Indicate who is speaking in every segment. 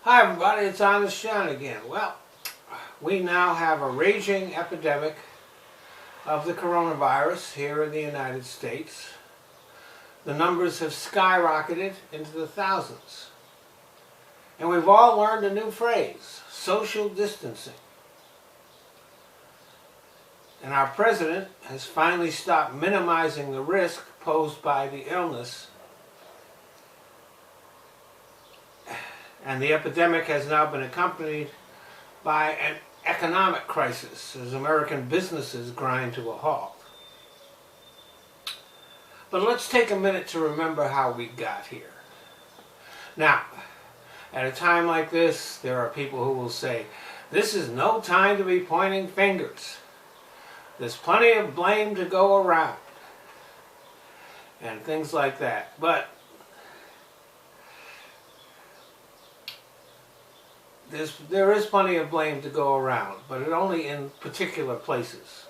Speaker 1: Hi everybody, it's Honest John again. Well, we now have a raging epidemic of the coronavirus here in the United States. The numbers have skyrocketed into the thousands. And we've all learned a new phrase, social distancing. And our president has finally stopped minimizing the risk posed by the illness. And the epidemic has now been accompanied by an economic crisis as American businesses grind to a halt. But let's take a minute to remember how we got here. Now, at a time like this, there are people who will say, this is no time to be pointing fingers. There's plenty of blame to go around. And things like that. But there is plenty of blame to go around, but it only in particular places.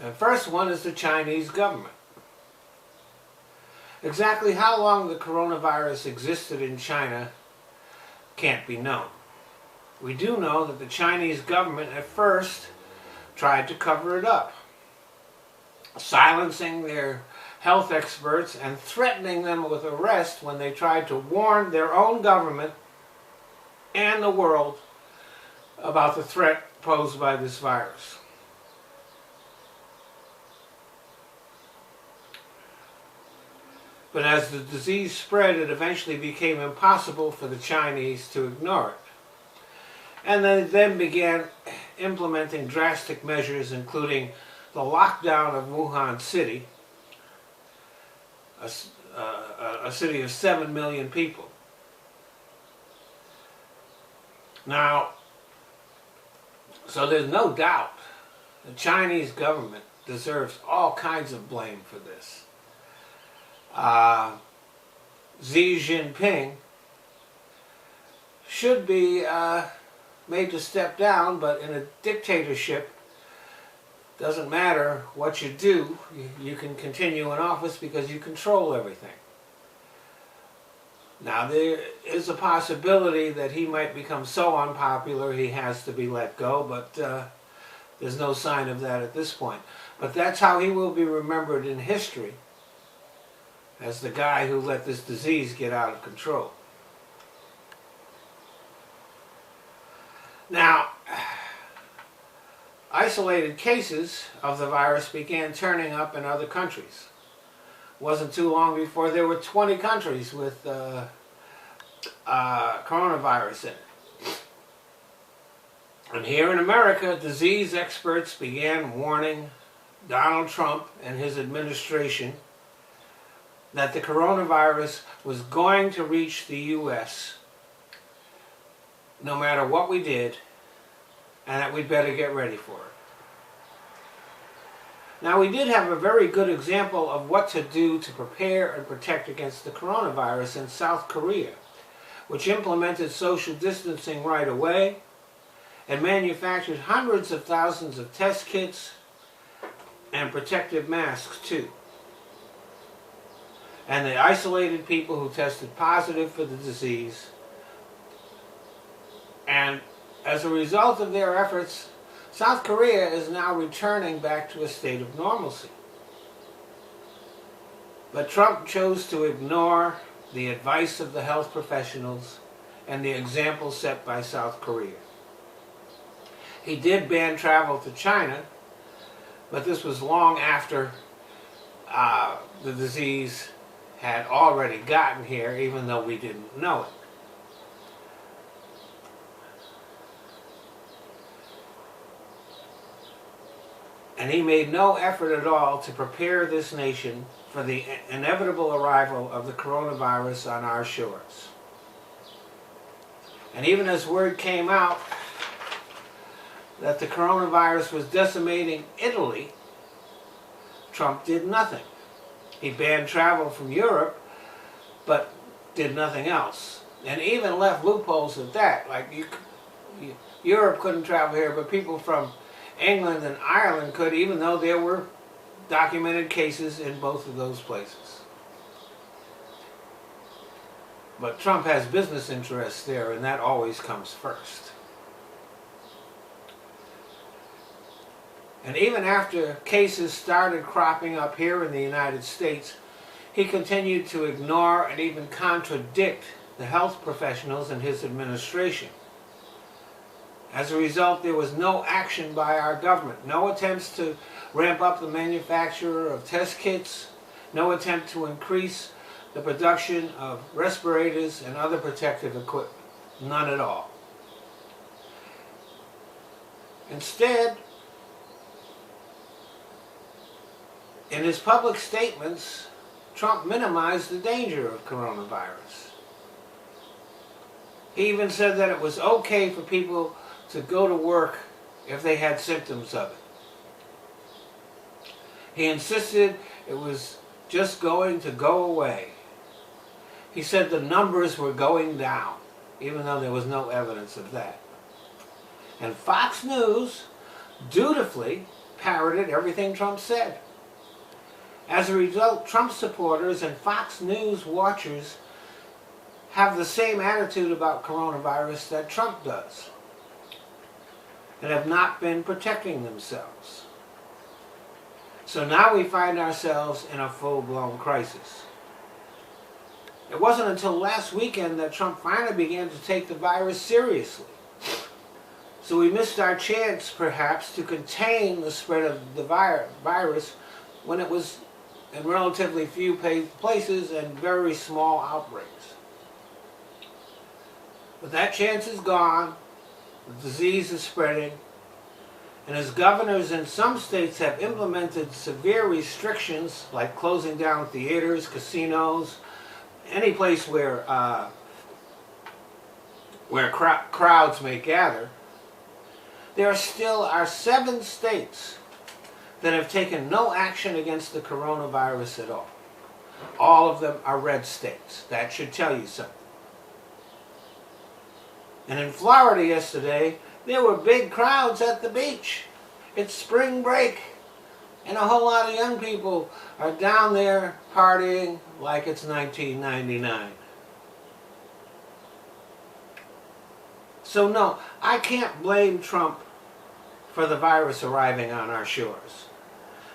Speaker 1: The first one is the Chinese government. Exactly how long the coronavirus existed in China can't be known. We do know that the Chinese government at first tried to cover it up, silencing their health experts and threatening them with arrest when they tried to warn their own government and the world about the threat posed by this virus. But as the disease spread, it eventually became impossible for the Chinese to ignore it. And they then began implementing drastic measures, including the lockdown of Wuhan City, a city of 7 million people. Now, so there's no doubt the Chinese government deserves all kinds of blame for this. Xi Jinping should be made to step down, but in a dictatorship, doesn't matter what you do, you can continue in office because you control everything. Now there is a possibility that he might become so unpopular he has to be let go, but there's no sign of that at this point. But that's how he will be remembered in history, as the guy who let this disease get out of control. Now, isolated cases of the virus began turning up in other countries. It wasn't too long before there were 20 countries with coronavirus in it. And here in America, disease experts began warning Donald Trump and his administration that the coronavirus was going to reach the U.S. no matter what we did, and that we'd better get ready for it. Now, we did have a very good example of what to do to prepare and protect against the coronavirus in South Korea, which implemented social distancing right away and manufactured hundreds of thousands of test kits and protective masks too. And they isolated people who tested positive for the disease. And as a result of their efforts, South Korea is now returning back to a state of normalcy. But Trump chose to ignore the advice of the health professionals and the example set by South Korea. He did ban travel to China, but this was long after the disease had already gotten here, even though we didn't know it. And he made no effort at all to prepare this nation for the inevitable arrival of the coronavirus on our shores. And even as word came out that the coronavirus was decimating Italy, Trump did nothing. He banned travel from Europe, but did nothing else. And even left loopholes at that. Like Europe couldn't travel here, but people from England and Ireland could, even though there were documented cases in both of those places. But Trump has business interests there, and that always comes first. And even after cases started cropping up here in the United States, he continued to ignore and even contradict the health professionals in his administration. As a result, there was no action by our government, no attempts to ramp up the manufacture of test kits, no attempt to increase the production of respirators and other protective equipment. None at all. Instead, in his public statements, Trump minimized the danger of coronavirus. He even said that it was okay for people to go to work if they had symptoms of it. He insisted it was just going to go away. He said the numbers were going down, even though there was no evidence of that. And Fox News dutifully parroted everything Trump said. As a result, Trump supporters and Fox News watchers have the same attitude about coronavirus that Trump does, and have not been protecting themselves. So now we find ourselves in a full-blown crisis. It wasn't until last weekend that Trump finally began to take the virus seriously. So we missed our chance, perhaps, to contain the spread of the virus when it was in relatively few places and very small outbreaks. But that chance is gone. The disease is spreading. And as governors in some states have implemented severe restrictions, like closing down theaters, casinos, any place where crowds may gather, there still are 7 states that have taken no action against the coronavirus at all. All of them are red states. That should tell you something. And in Florida yesterday, there were big crowds at the beach. It's spring break, and a whole lot of young people are down there partying like it's 1999. So no, I can't blame Trump for the virus arriving on our shores.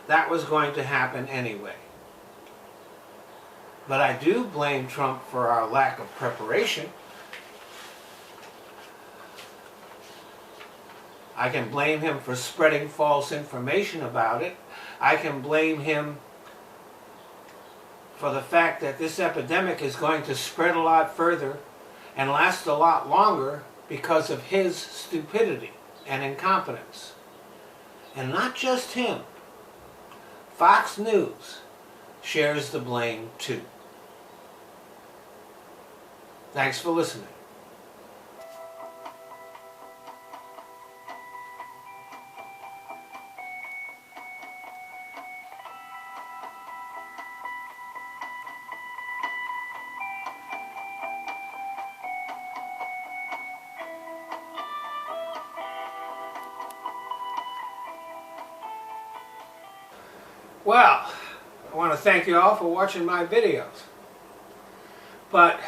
Speaker 1: That was going to happen anyway. But I do blame Trump for our lack of preparation. I can blame him for spreading false information about it. I can blame him for the fact that this epidemic is going to spread a lot further and last a lot longer because of his stupidity and incompetence. And not just him. Fox News shares the blame too. Thanks for listening. Well, I want to thank you all for watching my videos. But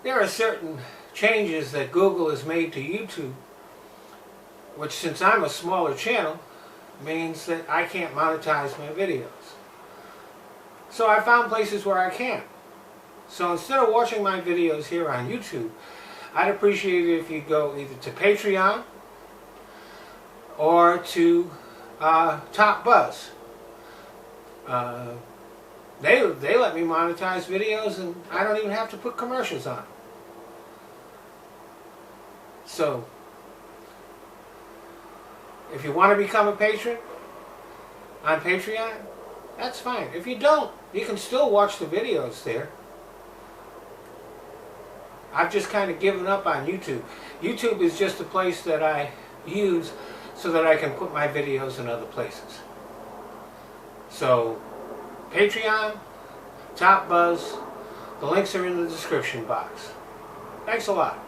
Speaker 1: there are certain changes that Google has made to YouTube, which, since I'm a smaller channel, means that I can't monetize my videos. So I found places where I can. So instead of watching my videos here on YouTube, I'd appreciate it if you go either to Patreon or to Top Buzz. They let me monetize videos, and I don't even have to put commercials on. So, if you want to become a patron on Patreon, that's fine. If you don't, you can still watch the videos there. I've just kind of given up on YouTube. YouTube is just a place that I use so that I can put my videos in other places. So, Patreon, Top Buzz, the links are in the description box. Thanks a lot.